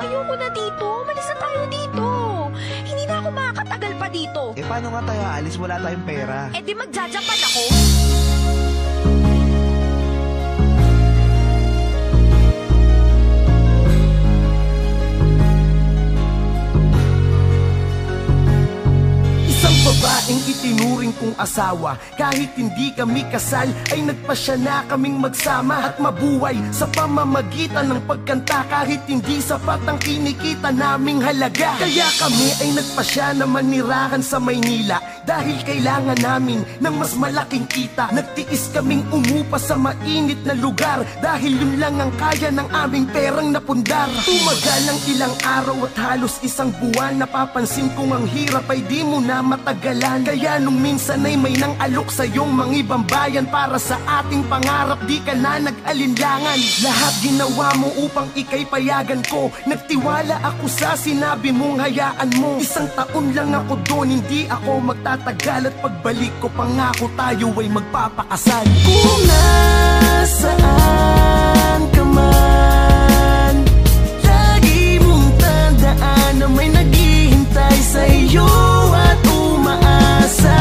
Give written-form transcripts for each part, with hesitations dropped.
Ayoko na dito. Malis na tayo dito. Hindi na ako makakatagal pa dito. Eh paano nga tayo aalis? Wala tayong pera. Eh di magjajapan ako. Babaeng itinuring kong asawa, kahit hindi kami kasal ay nagpasya na kaming magsama at mabuhay sa pamamagitan ng pagkanta. Kahit hindi sapat ang kinikita naming halaga, kaya kami ay nagpasya na manirahan sa Maynila dahil kailangan namin ng mas malaking kita. Nagtiis kaming umupa sa mainit na lugar dahil yun lang ang kaya ng aming perang napundar. Tumagal ang ilang araw at halos isang buwan, napapansin kong ang hirap ay di mo na matagalan. Kaya nung minsan ay may nang alok sa iyong mga ibang bayan para sa ating pangarap, di ka na nag-alinlangan. Lahat ginawa mo upang ika'y payagan ko. Nagtiwala ako sa sinabi mong hayaan mo. Isang taon lang ako doon, hindi ako magtatagal. At pagbalik ko pangako tayo ay magpapakasal. Kung nasaan ka man, lagi mong tandaan na may naghihintay sa iyo at umaasa.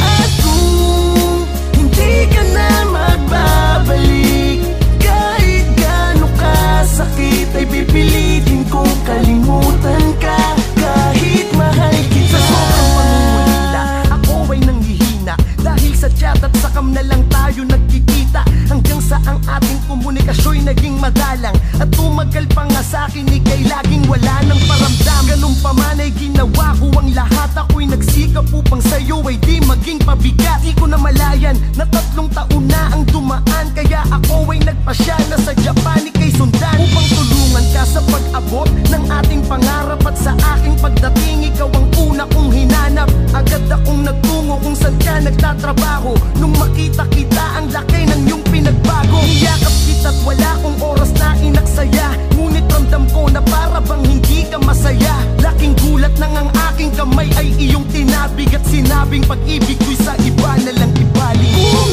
At kung hindi ka na magbabalik, kahit gaano kasakit ay pipilitin kong kalimutan ka. Kahit mahal kita. Sa sobrang pangungulila, ako ay nanghihina dahil sa chat at sa cam na lang tayo nagkikita. Hanggang sa ang ating komunikasyo'y naging madalang at tumagal pa nga sa'kin, ika'y laging wala ng paramdam. Ganun pa man ay ginawa ko ang lahat. Ako'y nagsikap upang sa'yo ay di maging pabigat. Di ko na malayan na 3 taon na ang dumaan, kaya ako ay nagpasya na sa Japan ika'y sundan upang tulungan ka sa pag-abot ng ating pangarap. At sa aking pagdating, ikaw ang una kong hinanap. Agad akong nagtungo kung saan ka nagtatrabaho. Nung makita kita, ang laki ng iyong pinagbago. Niyakap kita't wala kong oras na inaksaya, ngunit ramdam ko na para bang hindi ka masaya. Laking gulat nang ang aking kamay ay iyong tinabig at sinabing pag-ibig ko'y sa iba na lang ibaling. Kung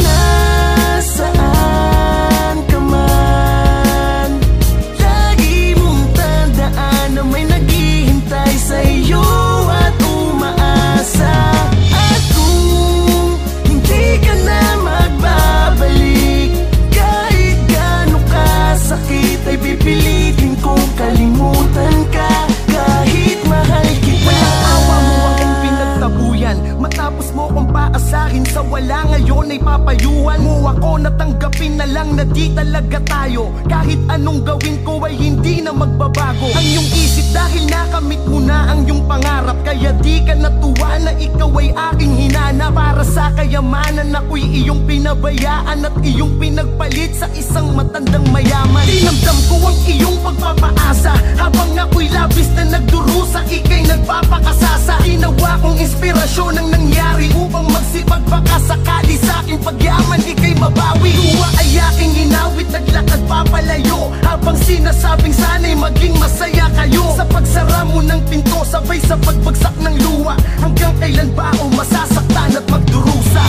nasaan ka man, lagi mong tandaan na may naghihintay sa iyo at umaasa. At kung hindi ka na magbabalik, kahit gaano kasakit ay pipilitin kong kalimutan ka. Kahit mahal kita. Walang awa mo ang iyong pinagtabuyan, matapos mo kong paasahin sa wala ngayon ay papayuhan mo ako. Natanggapin na lang na di talaga tayo. Kahit anong gawin ko ay hindi na magbabago ang iyong isip dahil nakamit mo na ang iyong pangarap. Kaya di ka natuwa na ikaw ay aking hinanap. Para sa kayamanan ako'y iyong pinabayaan at iyong pinagpalit sa isang matandang mayaman. Dinamdam ko ang iyong pagpapaasa habang ako'y labis na nagdurusa, ika'y nagpapakasasa. Ginawa kong inspirasyon ang nangyari upang magsipag baka sakali sa aking pagyaman ika'y mabawi. Luwa ay aking inawit, naglakad papalayo habang sinasabing sana'y maging masaya kayo. Sa pagsara mo ng pinto, sabay sa pagbagsak ng luwa, hanggang kailan ba ako masasaktan at magdurusa?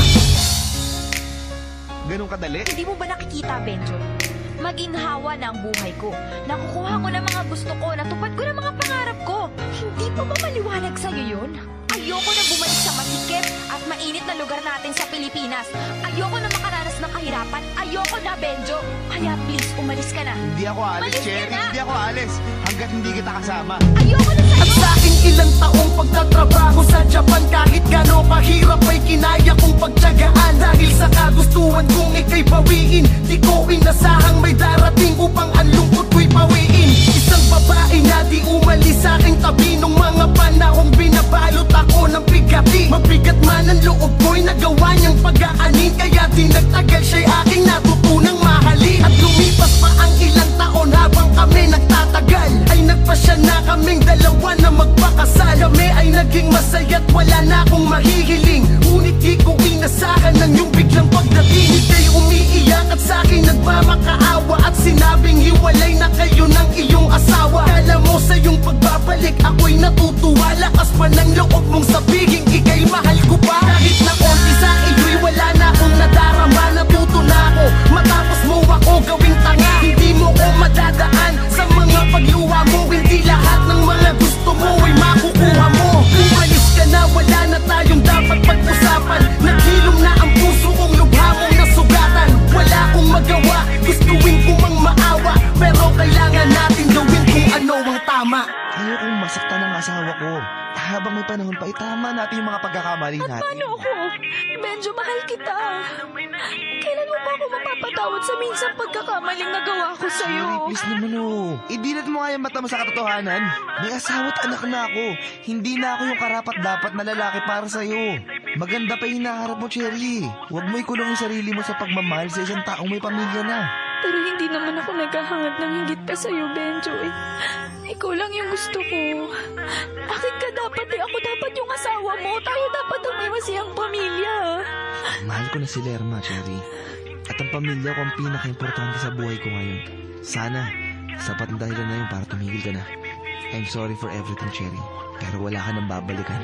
Ganun kadali? Hindi mo ba nakikita, Benjo? Maginhawa na ang buhay ko. Nakukuha ko ng mga gusto ko, natupad ko ng mga pangarap ko. Hindi pa ba maliwanag sa'yo yun? Ayoko na bumalik sa masikip at mainit na lugar natin sa Pilipinas. Ayoko na makaranas ng kahirapan. Ayoko na, Benjo. Kaya please, umalis ka na. Hindi ako alis, Umalis ka Cherry. na. Hindi ako alis hanggat hindi kita kasama. Ayoko na sa'yo. At sa aking ilang taong pagtatrabaho sa Japan, kahit gano'n kahirap ay kinaya kong pagtyagaan. Dahil sa kagustuhan kong ika'y bawiin, di ko inasahang may darating upang ang lungkot ko'y pawiin. Isang babae na di umalis sa aking tabi nung mga panahong binabalot ako ng bigati. Mabigat man ang loob ko'y nagawa niyang pag-aanin, kaya di nagtagal siya'y aking natutunang mahalin. At lumipas pa ang ilang taon habang kami nagtatagal, ay nagpasya na kaming dalawa na magpakasal. Kami ay naging masaya't wala na akong mahihiling, ngunit di ko inasahan ng iyong biglang pagdating. Ika'y umiiyak at sa'kin nagmamakaawa at sinabing hiwalay na kayo ng iyong asawa. Kala mo sa iyong pagbabalik ako'y natutuwa, lakas pa ng loob mong sabihin ika'y mahal ko pa. Kahit na konti sa iyo'y wala na akong nadarama, natuto na ako matapos mo ako gawing tanga. Hindi mo ko madadaan sa mga pagluwa mo, hindi lahat habang may panahon pa, itama natin yung mga pagkakamali natin. Paano ako? Benjo, mahal kita. Kailan mo ba ako mapapatawad sa minsang pagkakamaling nagawa ko sa'yo? Cherry, please naman Idilat mo nga yung mata mo sa katotohanan. May asawa't anak na ako. Hindi na ako yung karapat-dapat na lalaki para sa'yo. Maganda pa yung hinaharap mo, Cherry. Huwag mo ikulong yung sarili mo sa pagmamahal sa isang taong may pamilya na. Pero hindi naman ako naghahangad ng higit pa sa'yo, Benjo. Ikaw lang yung gusto ko. Akin ka dapat Ako dapat yung asawa mo. Tayo dapat ang may masiyang pamilya. Mahal ko na si Lerma, Cherry. At ang pamilya ko ang pinaka-importante sa buhay ko ngayon. Sana, sapat na dahilan na yun para tumigil ka na. I'm sorry for everything, Cherry. Pero wala ka nang babalikan.